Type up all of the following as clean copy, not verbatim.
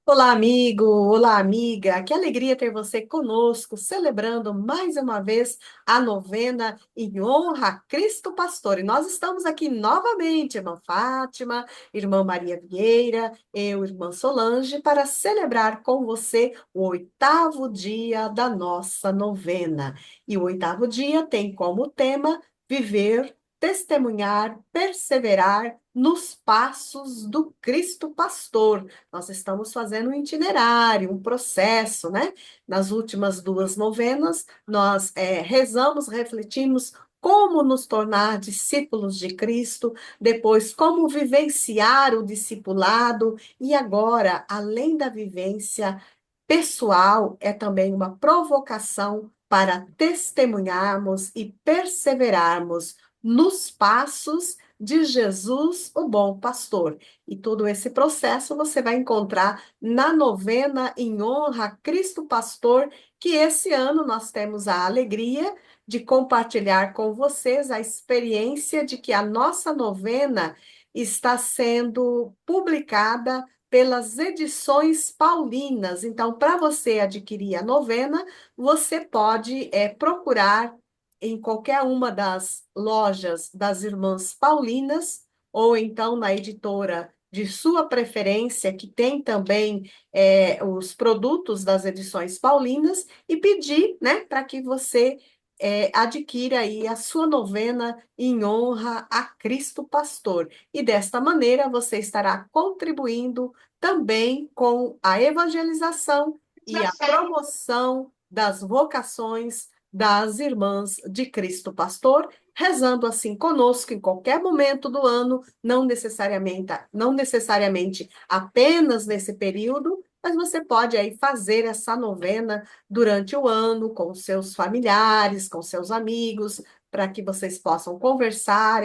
Olá, amigo! Olá, amiga! Que alegria ter você conosco, celebrando mais uma vez a novena em honra a Cristo Pastor. E nós estamos aqui novamente, irmã Fátima, irmã Maria Vieira, eu, irmã Solange, para celebrar com você o oitavo dia da nossa novena. E o oitavo dia tem como tema viver, testemunhar, perseverar nos passos do Cristo Pastor. Nós estamos fazendo um itinerário, um processo, né? Nas últimas duas novenas, nós rezamos, refletimos como nos tornar discípulos de Cristo, depois como vivenciar o discipulado, e agora, além da vivência pessoal, é também uma provocação para testemunharmos e perseverarmos nos passos de Jesus, o bom pastor. E todo esse processo você vai encontrar na novena em honra a Cristo Pastor, que esse ano nós temos a alegria de compartilhar com vocês a experiência de que a nossa novena está sendo publicada pelas edições paulinas. Então, para você adquirir a novena, você pode procurar em qualquer uma das lojas das Irmãs Paulinas, ou então na editora de sua preferência, que tem também os produtos das edições paulinas, e pedir, né, para que você adquira aí a sua novena em honra a Cristo Pastor. E desta maneira você estará contribuindo também com a evangelização e a promoção das vocações das irmãs de Cristo Pastor, rezando assim conosco em qualquer momento do ano, não necessariamente apenas nesse período, mas você pode aí fazer essa novena durante o ano com seus familiares, com seus amigos, para que vocês possam conversar,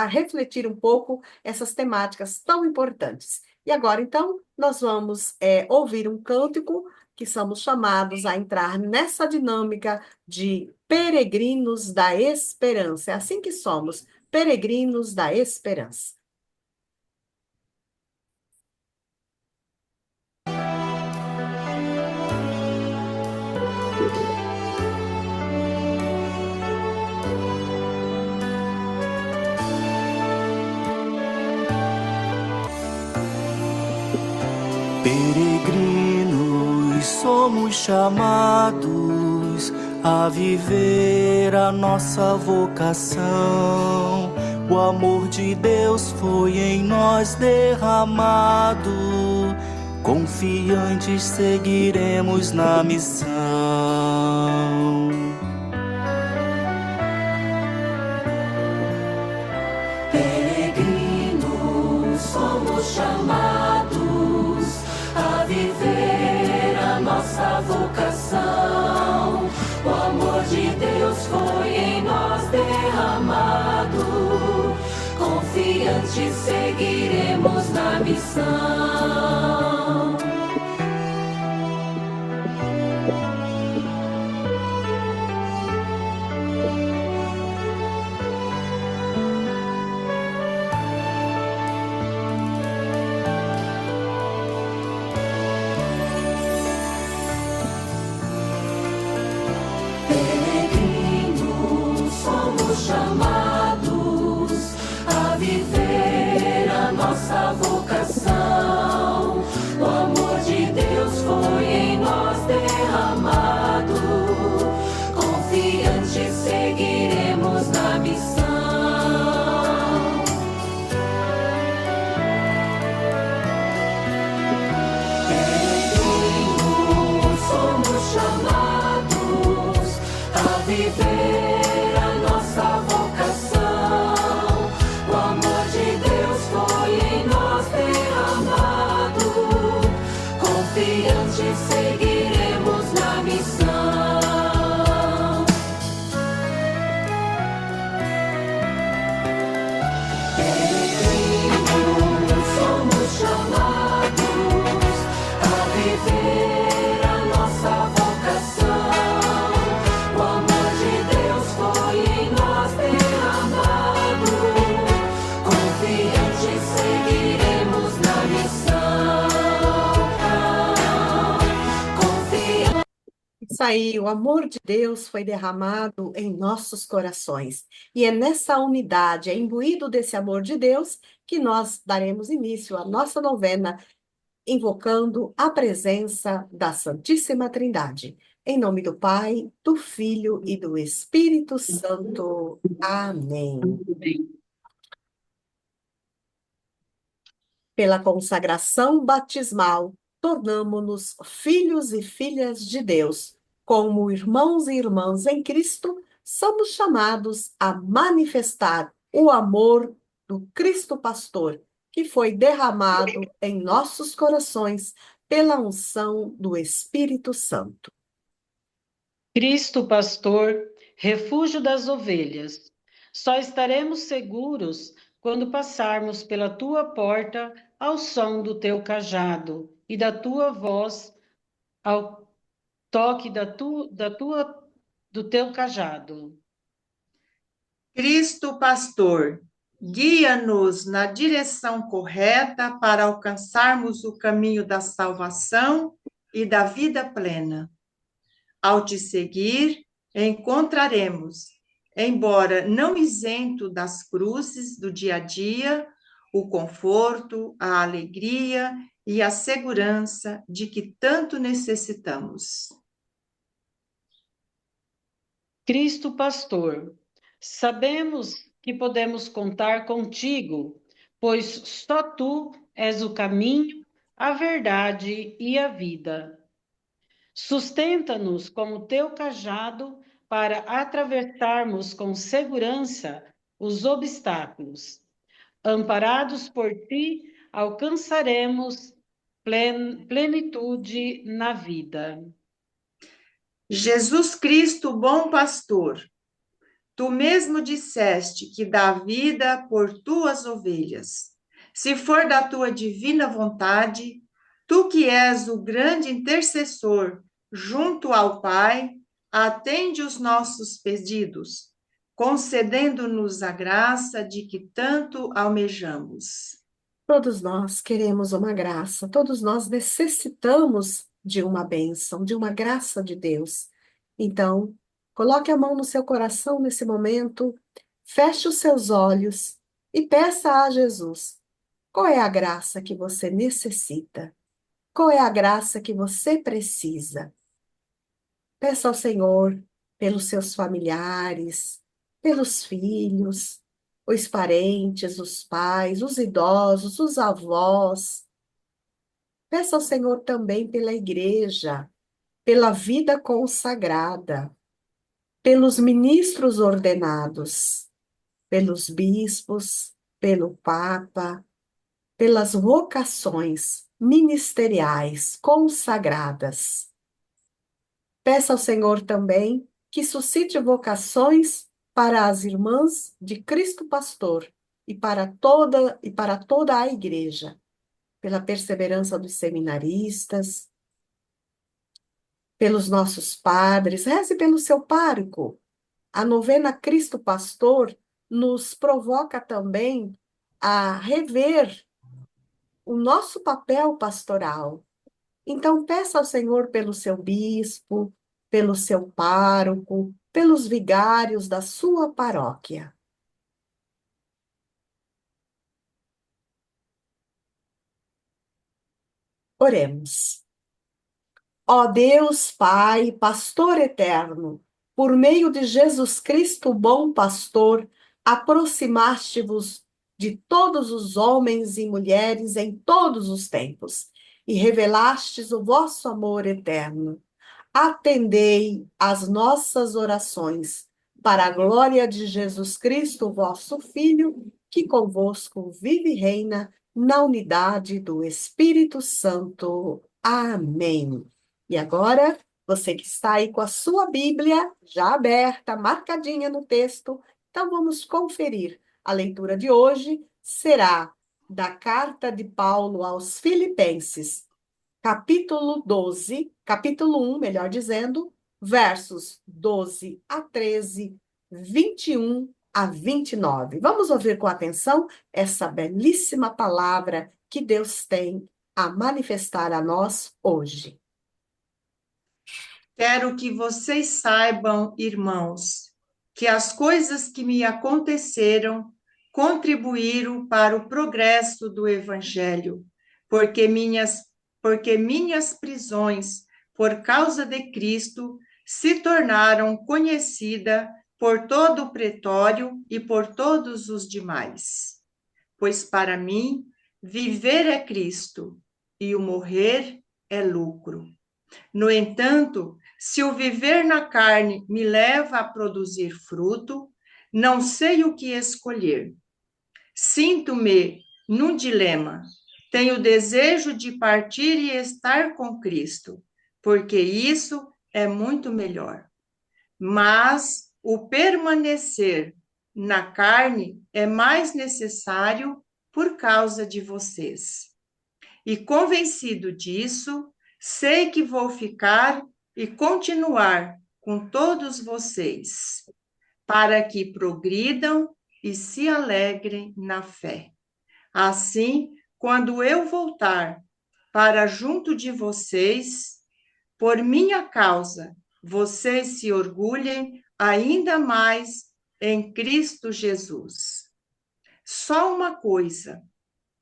refletir um pouco essas temáticas tão importantes. E agora, então, nós vamos ouvir um cântico que somos chamados a entrar nessa dinâmica de peregrinos da esperança. É assim que somos, peregrinos da esperança. Peregrinos somos chamados a viver a nossa vocação. O amor de Deus foi em nós derramado. Confiantes seguiremos na missão. Peregrinos somos chamados a viver a nossa vocação. O amor de Deus foi em nós derramado. Confiantes seguiremos na missão. Chamados a viver a nossa vocação. O amor de Deus foi em nós derramado. Confiantes seguiremos na missão. Peregrinos somos chamados a viver seguiremos na missão. Peregrinos somos chamados a viver a nossa vocação. O amor de Deus Isso aí, o amor de Deus foi derramado em nossos corações. E é nessa unidade, é imbuído desse amor de Deus, que nós daremos início à nossa novena, invocando a presença da Santíssima Trindade. Em nome do Pai, do Filho e do Espírito Santo. Amém. Pela consagração batismal, tornamo-nos filhos e filhas de Deus. Como irmãos e irmãs em Cristo, somos chamados a manifestar o amor do Cristo Pastor, que foi derramado em nossos corações pela unção do Espírito Santo. Cristo pastor, refúgio das ovelhas. Só estaremos seguros quando passarmos pela tua porta ao som do teu cajado e da tua voz ao toque do teu cajado. Cristo pastor, guia-nos na direção correta para alcançarmos o caminho da salvação e da vida plena. Ao te seguir, encontraremos, embora não isento das cruzes do dia a dia, o conforto, a alegria e a segurança de que tanto necessitamos. Cristo pastor, sabemos que podemos contar contigo, pois só tu és o caminho, a verdade e a vida. Sustenta-nos com o teu cajado para atravessarmos com segurança os obstáculos. Amparados por ti, alcançaremos plenitude na vida. Jesus Cristo, bom pastor, tu mesmo disseste que dá vida por tuas ovelhas. Se for da tua divina vontade, tu que és o grande intercessor junto ao Pai, atende os nossos pedidos, concedendo-nos a graça de que tanto almejamos. Todos nós queremos uma graça, todos nós necessitamos de uma bênção, de uma graça de Deus. Então, coloque a mão no seu coração nesse momento, feche os seus olhos e peça a Jesus: qual é a graça que você necessita? Qual é a graça que você precisa? Peça ao Senhor pelos seus familiares, pelos filhos, os parentes, os pais, os idosos, os avós. Peça ao Senhor também pela igreja, pela vida consagrada, pelos ministros ordenados, pelos bispos, pelo Papa, pelas vocações ministeriais consagradas. Peça ao Senhor também que suscite vocações para as irmãs de Cristo Pastor e para toda a igreja, pela perseverança dos seminaristas, pelos nossos padres. Reze pelo seu pároco. A novena Cristo Pastor nos provoca também a rever o nosso papel pastoral. Então, peça ao Senhor pelo seu bispo, pelo seu pároco, pelos vigários da sua paróquia. Oremos. Ó Deus, Pai, pastor eterno, por meio de Jesus Cristo, bom pastor, aproximaste-vos de todos os homens e mulheres em todos os tempos e revelastes o vosso amor eterno. Atendei às nossas orações, para a glória de Jesus Cristo, vosso Filho, que convosco vive e reina na unidade do Espírito Santo. Amém. E agora, você que está aí com a sua Bíblia já aberta, marcadinha no texto, então vamos conferir. A leitura de hoje será da carta de Paulo aos Filipenses, capítulo 12, capítulo 1, melhor dizendo, versos 12 a 13, 21 a 29. Vamos ouvir com atenção essa belíssima palavra que Deus tem a manifestar a nós hoje. Quero que vocês saibam, irmãos, que as coisas que me aconteceram contribuíram para o progresso do Evangelho, porque minhas prisões, por causa de Cristo, se tornaram conhecidas por todo o pretório e por todos os demais. Pois para mim, viver é Cristo e o morrer é lucro. No entanto, se o viver na carne me leva a produzir fruto, não sei o que escolher. Sinto-me num dilema. Tenho desejo de partir e estar com Cristo, porque isso é muito melhor. Mas o permanecer na carne é mais necessário por causa de vocês. E convencido disso, sei que vou ficar e continuar com todos vocês, para que progridam e se alegrem na fé. Assim, quando eu voltar para junto de vocês, por minha causa, vocês se orgulhem ainda mais em Cristo Jesus. Só uma coisa: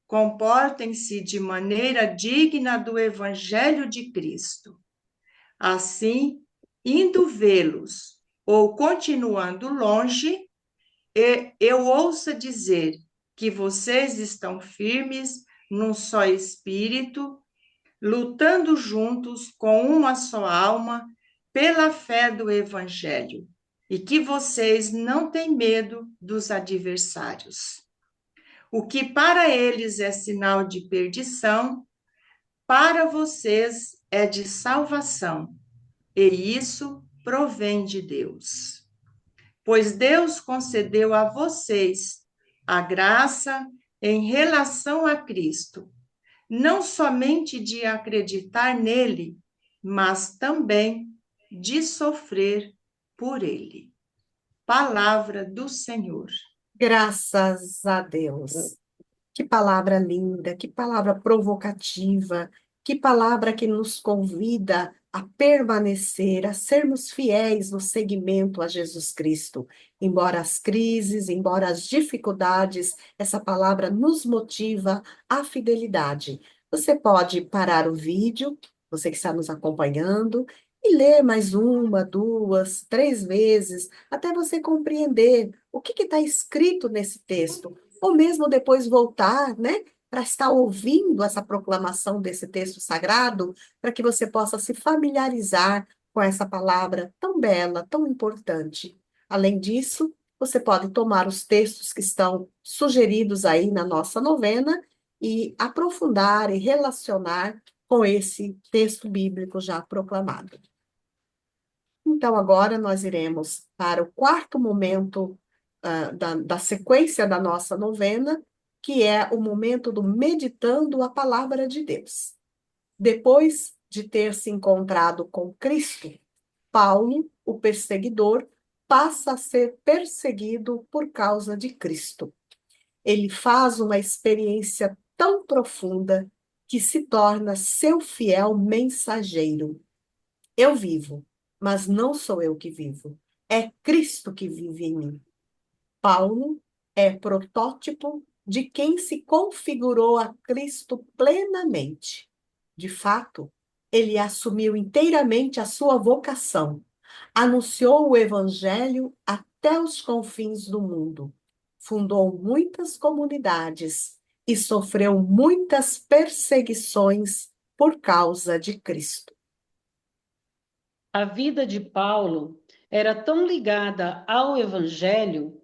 comportem-se de maneira digna do Evangelho de Cristo. Assim, indo vê-los ou continuando longe, eu ouça dizer que vocês estão firmes num só espírito, lutando juntos com uma só alma pela fé do Evangelho, e que vocês não têm medo dos adversários. O que para eles é sinal de perdição, para vocês é de salvação, e isso provém de Deus. Pois Deus concedeu a vocês a graça em relação a Cristo, não somente de acreditar nele, mas também de sofrer por ele. Palavra do Senhor. Graças a Deus. Que palavra linda, que palavra provocativa, que palavra que nos convida a permanecer, a sermos fiéis no seguimento a Jesus Cristo. Embora as crises, embora as dificuldades, essa palavra nos motiva à fidelidade. Você pode parar o vídeo, você que está nos acompanhando, e ler mais uma, duas, três vezes, até você compreender o que está escrito nesse texto ou mesmo depois voltar, né, para estar ouvindo essa proclamação desse texto sagrado, para que você possa se familiarizar com essa palavra tão bela, tão importante. Além disso, você pode tomar os textos que estão sugeridos aí na nossa novena e aprofundar e relacionar com esse texto bíblico já proclamado. Então, agora nós iremos para o quarto momento da sequência da nossa novena, que é o momento do meditando a palavra de Deus. Depois de ter se encontrado com Cristo, Paulo, o perseguidor, passa a ser perseguido por causa de Cristo. Ele faz uma experiência tão profunda que se torna seu fiel mensageiro. Eu vivo, mas não sou eu que vivo. É Cristo que vive em mim. Paulo é protótipo de quem se configurou a Cristo plenamente. De fato, ele assumiu inteiramente a sua vocação, anunciou o Evangelho até os confins do mundo, fundou muitas comunidades e sofreu muitas perseguições por causa de Cristo. A vida de Paulo era tão ligada ao Evangelho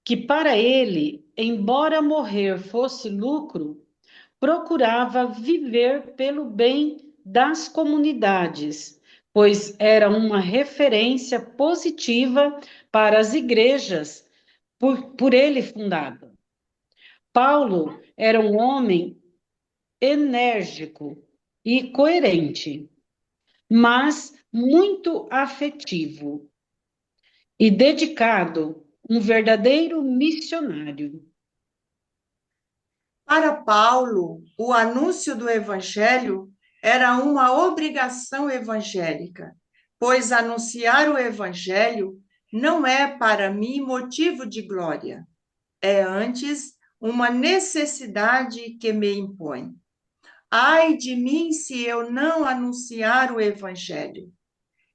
que para ele, embora morrer fosse lucro, procurava viver pelo bem das comunidades, pois era uma referência positiva para as igrejas por ele fundada. Paulo era um homem enérgico e coerente, mas muito afetivo e dedicado, um verdadeiro missionário. Para Paulo, o anúncio do Evangelho era uma obrigação evangélica, pois anunciar o Evangelho não é para mim motivo de glória, é antes uma necessidade que me impõe. Ai de mim se eu não anunciar o Evangelho.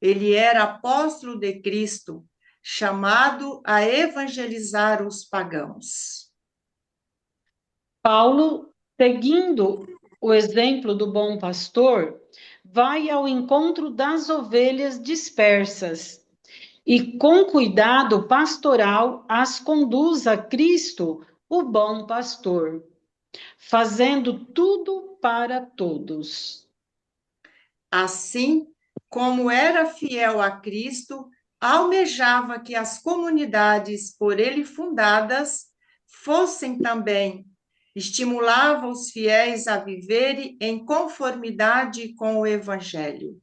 Ele era apóstolo de Cristo, chamado a evangelizar os pagãos. Paulo, seguindo o exemplo do bom pastor, vai ao encontro das ovelhas dispersas e, com cuidado pastoral, as conduz a Cristo, o bom pastor, fazendo tudo para todos. Assim, como era fiel a Cristo, almejava que as comunidades por ele fundadas fossem também, estimulava os fiéis a viverem em conformidade com o Evangelho,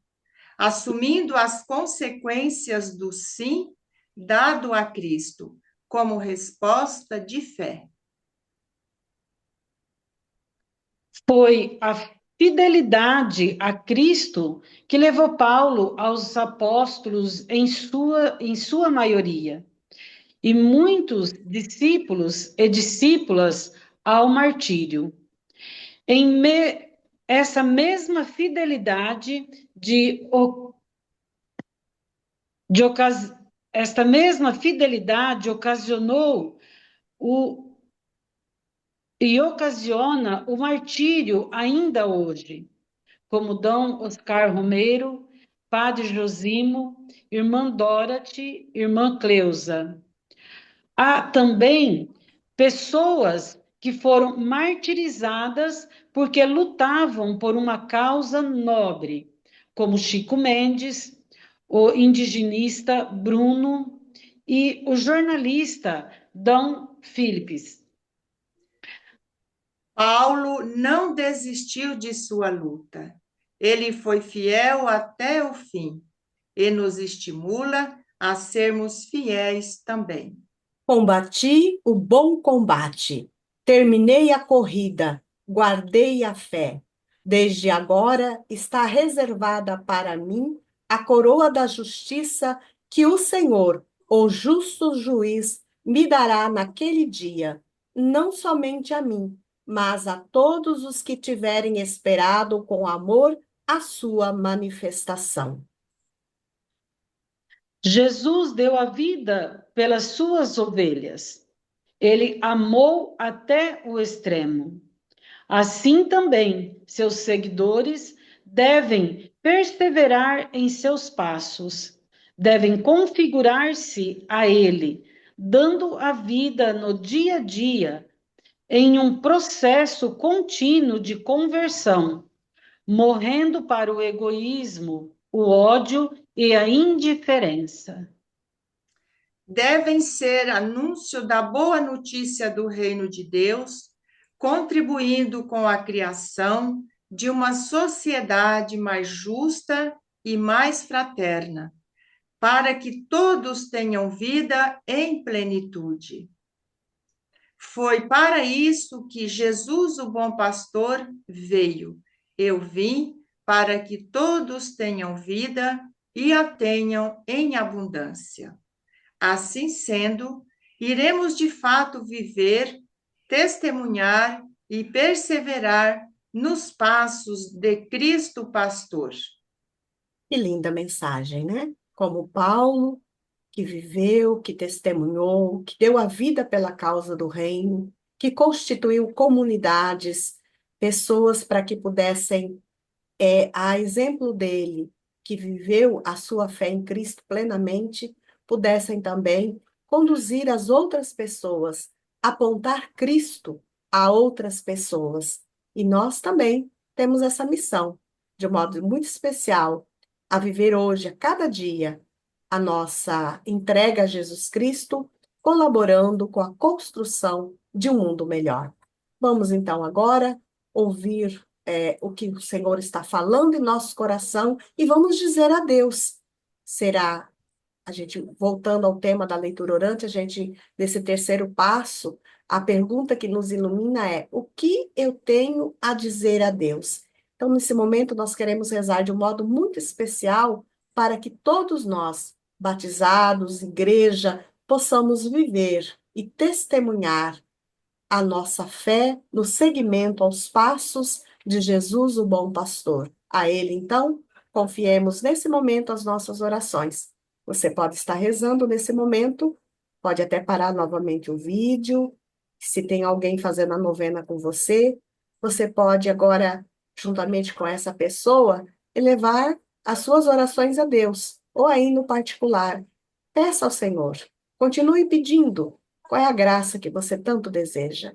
assumindo as consequências do sim dado a Cristo, como resposta de fé. Foi a fidelidade a Cristo que levou Paulo aos apóstolos em sua maioria, e muitos discípulos e discípulas ao martírio. Essa mesma fidelidade esta mesma fidelidade ocasionou e ocasiona o martírio ainda hoje, como Dom Oscar Romeiro, Padre Josimo, Irmã Dorothy, Irmã Cleusa. Há também pessoas que foram martirizadas porque lutavam por uma causa nobre, como Chico Mendes, o indigenista Bruno e o jornalista Dom Phillips. Paulo não desistiu de sua luta. Ele foi fiel até o fim e nos estimula a sermos fiéis também. Combati o bom combate, terminei a corrida, guardei a fé. Desde agora está reservada para mim a coroa da justiça que o Senhor, o justo juiz, me dará naquele dia, não somente a mim, mas a todos os que tiverem esperado com amor a sua manifestação. Jesus deu a vida pelas suas ovelhas. Ele amou até o extremo. Assim também, seus seguidores devem perseverar em seus passos, devem configurar-se a Ele, dando a vida no dia a dia, em um processo contínuo de conversão, morrendo para o egoísmo, o ódio e a indiferença. Devem ser anúncio da boa notícia do reino de Deus, contribuindo com a criação de uma sociedade mais justa e mais fraterna, para que todos tenham vida em plenitude. Foi para isso que Jesus, o bom pastor, veio. Eu vim para que todos tenham vida e a tenham em abundância. Assim sendo, iremos de fato viver, testemunhar e perseverar nos passos de Cristo Pastor. Que linda mensagem, né? Como Paulo, que viveu, que testemunhou, que deu a vida pela causa do reino, que constituiu comunidades, pessoas para que pudessem, a exemplo dele, que viveu a sua fé em Cristo plenamente, pudessem também conduzir as outras pessoas, apontar Cristo a outras pessoas. E nós também temos essa missão, de um modo muito especial, a viver hoje, a cada dia, a nossa entrega a Jesus Cristo, colaborando com a construção de um mundo melhor. Vamos então agora ouvir o que o Senhor está falando em nosso coração e vamos dizer a Deus. Será, a gente, voltando ao tema da leitura orante, a gente, nesse terceiro passo, a pergunta que nos ilumina é: o que eu tenho a dizer a Deus? Então, nesse momento, nós queremos rezar de um modo muito especial para que todos nós, batizados, igreja, possamos viver e testemunhar a nossa fé no seguimento aos passos de Jesus, o bom pastor. A Ele, então, confiemos nesse momento as nossas orações. Você pode estar rezando nesse momento, pode até parar novamente o vídeo. Se tem alguém fazendo a novena com você, você pode agora, juntamente com essa pessoa, elevar as suas orações a Deus, ou aí no particular. Peça ao Senhor. Continue pedindo. Qual é a graça que você tanto deseja?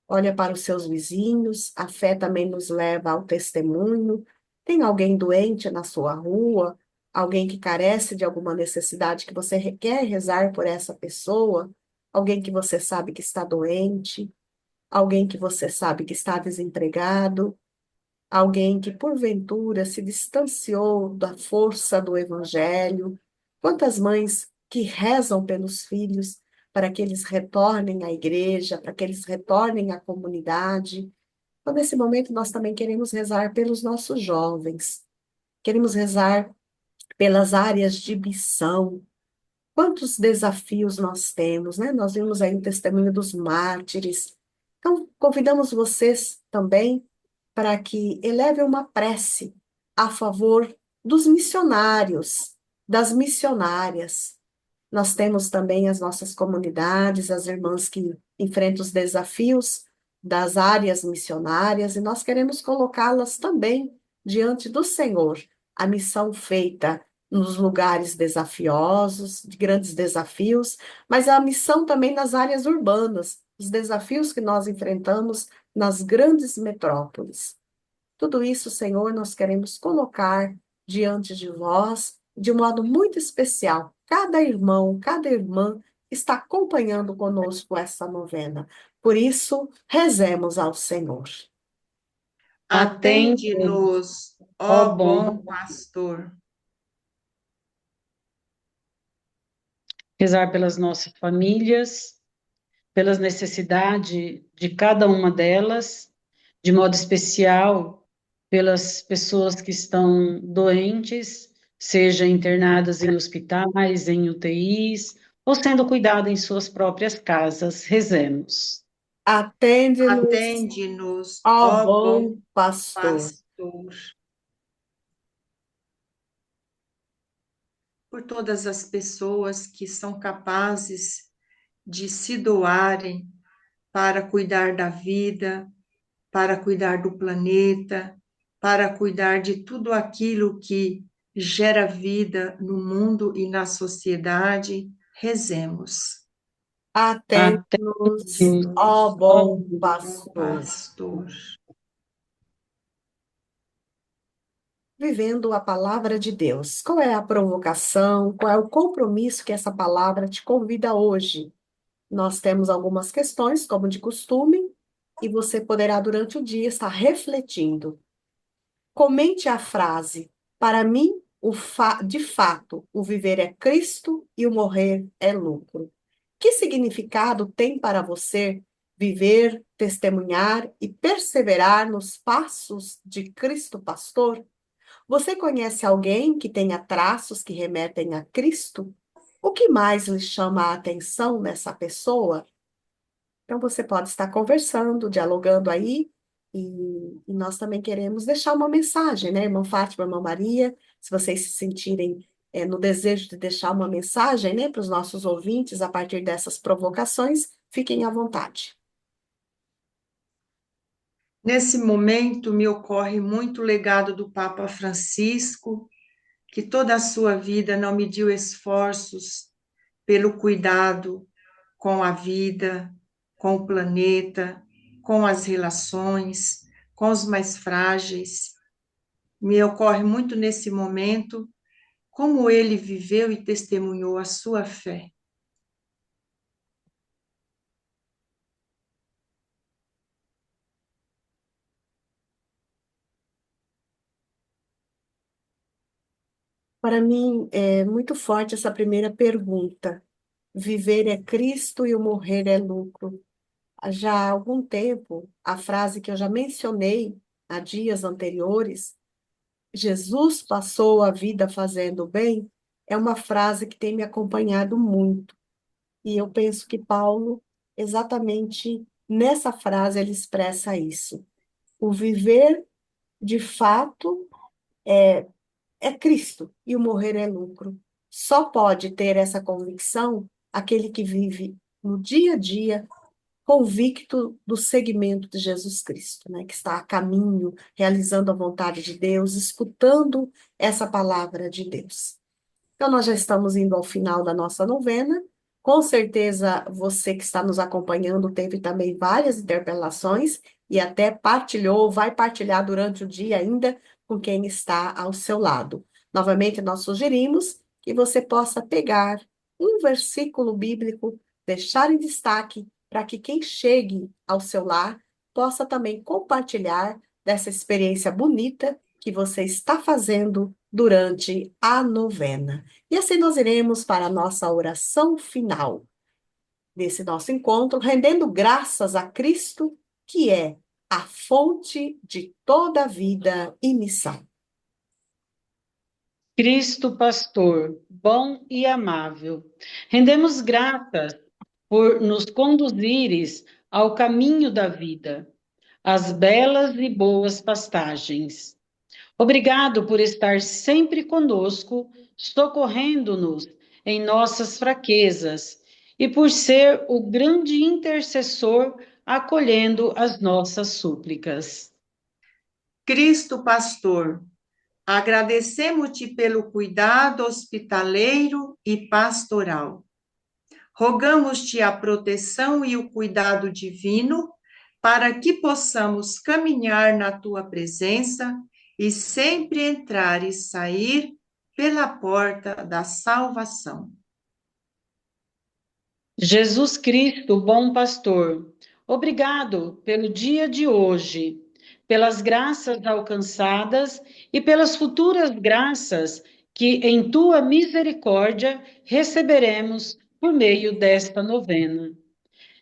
Olha para os seus vizinhos, a fé também nos leva ao testemunho. Tem alguém doente na sua rua? Alguém que carece de alguma necessidade que você quer rezar por essa pessoa? Alguém que você sabe que está doente? Alguém que você sabe que está desempregado? Alguém que porventura se distanciou da força do evangelho? Quantas mães que rezam pelos filhos para que eles retornem à igreja, para que eles retornem à comunidade? Então, nesse momento, nós também queremos rezar pelos nossos jovens, queremos rezar pelas áreas de missão. Quantos desafios nós temos, né? Nós vimos aí o testemunho dos mártires. Então, convidamos vocês também para que elevem uma prece a favor dos missionários, das missionárias. Nós temos também as nossas comunidades, as irmãs que enfrentam os desafios das áreas missionárias, e nós queremos colocá-las também diante do Senhor. A missão feita nos lugares desafiosos, de grandes desafios, mas a missão também nas áreas urbanas, os desafios que nós enfrentamos nas grandes metrópoles. Tudo isso, Senhor, nós queremos colocar diante de vós de um modo muito especial. Cada irmão, cada irmã está acompanhando conosco essa novena. Por isso, rezemos ao Senhor. Atende-nos, Atende-nos, ó ó bom. bom pastor. Rezar pelas nossas famílias, pelas necessidades de cada uma delas, de modo especial pelas pessoas que estão doentes, seja internadas em hospitais, em UTIs, ou sendo cuidadas em suas próprias casas. Rezemos. Atende-nos, Atende-nos, ó ó bom bom pastor. pastor. Por todas as pessoas que são capazes de se doarem para cuidar da vida, para cuidar do planeta, para cuidar de tudo aquilo que gera vida no mundo e na sociedade, rezemos. Atende-nos, Atende-nos, ó ó bom bom pastor. Pastor. Vivendo a palavra de Deus. Qual é a provocação? Qual é o compromisso que essa palavra te convida hoje? Nós temos algumas questões, como de costume, e você poderá, durante o dia, estar refletindo. Comente a frase: para mim, de fato, o viver é Cristo e o morrer é lucro. Que significado tem para você viver, testemunhar e perseverar nos passos de Cristo Pastor? Você conhece alguém que tenha traços que remetem a Cristo? O que mais lhe chama a atenção nessa pessoa? Então, você pode estar conversando, dialogando aí, e nós também queremos deixar uma mensagem, né, irmã Fátima, irmã Maria, se vocês se sentirem no desejo de deixar uma mensagem, né, para os nossos ouvintes a partir dessas provocações, fiquem à vontade. Nesse momento, me ocorre muito o legado do Papa Francisco, que toda a sua vida não mediu esforços pelo cuidado com a vida, com o planeta, com as relações, com os mais frágeis. Me ocorre muito nesse momento como ele viveu e testemunhou a sua fé. Para mim, é muito forte essa primeira pergunta. Viver é Cristo e o morrer é lucro. Já há algum tempo, a frase que eu já mencionei há dias anteriores, Jesus passou a vida fazendo o bem, é uma frase que tem me acompanhado muito. E eu penso que Paulo, exatamente nessa frase, ele expressa isso. O viver, de fato, é Cristo e o morrer é lucro. Só pode ter essa convicção aquele que vive no dia a dia convicto do seguimento de Jesus Cristo, né? Que está a caminho, realizando a vontade de Deus, escutando essa palavra de Deus. Então, nós já estamos indo ao final da nossa novena. Com certeza, você que está nos acompanhando teve também várias interpelações e até partilhou, vai partilhar durante o dia ainda com quem está ao seu lado. Novamente, nós sugerimos que você possa pegar um versículo bíblico, deixar em destaque, para que quem chegue ao seu lar possa também compartilhar dessa experiência bonita que você está fazendo durante a novena. E assim nós iremos para a nossa oração final desse nosso encontro, rendendo graças a Cristo, que é a fonte de toda a vida e missão. Cristo pastor, bom e amável, rendemos graças por nos conduzires ao caminho da vida, às belas e boas pastagens. Obrigado por estar sempre conosco, socorrendo-nos em nossas fraquezas e por ser o grande intercessor acolhendo as nossas súplicas. Cristo pastor, agradecemos-te pelo cuidado hospitaleiro e pastoral. Rogamos-te a proteção e o cuidado divino para que possamos caminhar na tua presença e sempre entrar e sair pela porta da salvação. Jesus Cristo, bom pastor, obrigado pelo dia de hoje, pelas graças alcançadas e pelas futuras graças que, em tua misericórdia, receberemos por meio desta novena.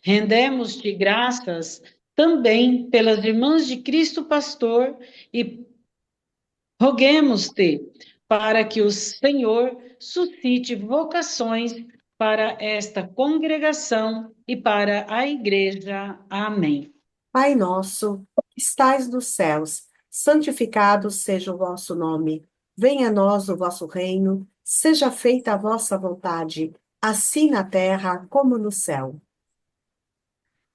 Rendemos-te graças também pelas irmãs de Cristo Pastor e roguemos-te para que o Senhor suscite vocações para esta congregação e para a igreja. Amém. Pai nosso, que estais nos céus, santificado seja o vosso nome. Venha a nós o vosso reino, seja feita a vossa vontade, assim na terra como no céu.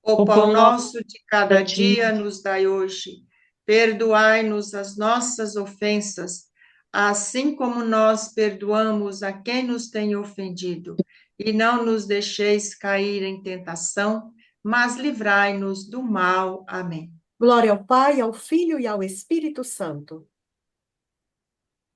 O O pão pão nosso nosso de cada cada dia, dia nos dai hoje. Perdoai-nos as nossas ofensas, assim como nós perdoamos a quem nos tem ofendido. E não nos deixeis cair em tentação, mas livrai-nos do mal. Amém. Glória ao Pai, ao Filho e ao Espírito Santo.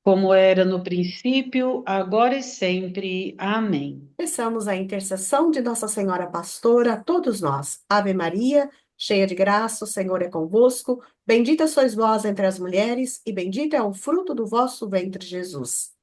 como era no princípio, agora e sempre. Amém. Peçamos a intercessão de Nossa Senhora Pastora a todos nós. Ave Maria, cheia de graça, o Senhor é convosco. Bendita sois vós entre as mulheres, e bendito é o fruto do vosso ventre, Jesus.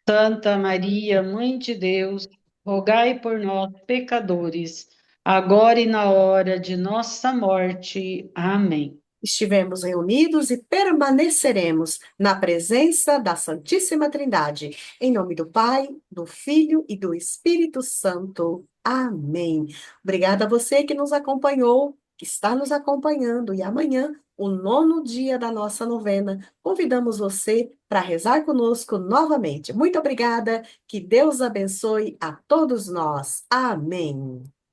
Santa Maria, Mãe de Deus, rogai por nós, pecadores, agora e na hora de nossa morte. Amém. Estivemos reunidos e permaneceremos na presença da Santíssima Trindade. Em nome do Pai, do Filho e do Espírito Santo. Amém. Obrigada a você que nos acompanhou, que está nos acompanhando. E amanhã, o 9º dia da nossa novena, convidamos você para rezar conosco novamente. Muito obrigada. Que Deus abençoe a todos nós. Amém.